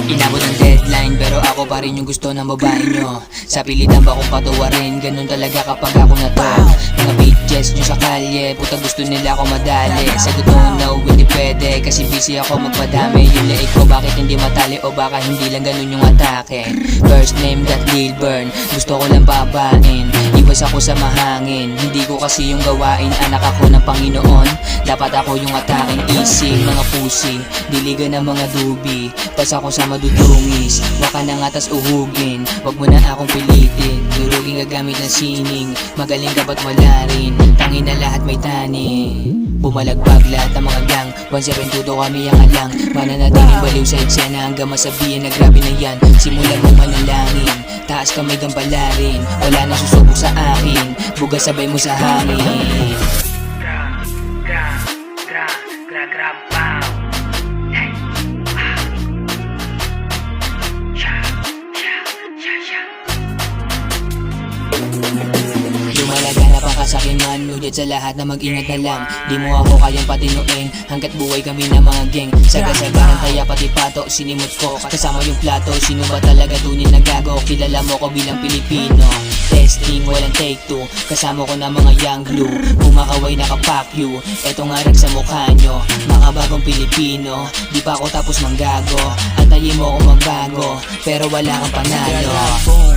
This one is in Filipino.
Inabot ang deadline pero ako pa rin yung gusto ng babae nyo. Sa pilitan ba kong patawarin, ganun talaga kapag ako na to. Mga bitches nyo sa kalye, puta gusto nila ako madali. Sagot mo no, hindi pwede kasi busy ako magpadami. Yung leeg ko bakit hindi matali o baka hindi lang ganun yung atake. First name got Lil Burn, gusto ko lang babain. Iwas ako sa mahangin, hindi ko kasi yung gawain. Anak ako ng Panginoon, dapat ako yung ataking easy. Mga pussy, diligan ng mga dubi, pas ako sa madudungis. Waka na nga tas uhugin, wag mo na akong pilitin. Durugin gagamit ng sining, magaling ka ba't wala rin? Tangin na lahat may tani. Bumalagbag lahat ng mga gang, 172 kami ang alang. Mananatiling baliw sa eksena hanggang masabihin na grabe na yan. Simulan mo manalangin, taas kamay gambalarin. Wala na susubok sa akin, bugas sabay mo sa hangin. Lumalaganap ang kasakiman, ngunit sa lahat na mag-ingat na lang. Di mo ako kayang patinuin, hanggat buhay kami ng mga geng. Sagasagaran taya pati pato, sinimot ko kasama yung plato. Sino ba talaga tunay na gago? Kilala mo ko bilang Pilipino. Testing, walang take two, kasama ko na mga young glue. Kumakaway nakapack you, eto nga rin sa mukha nyo. Mga bagong Pilipino, di pa ako tapos manggago. Antayin mo ako magbago, pero wala kang panalo.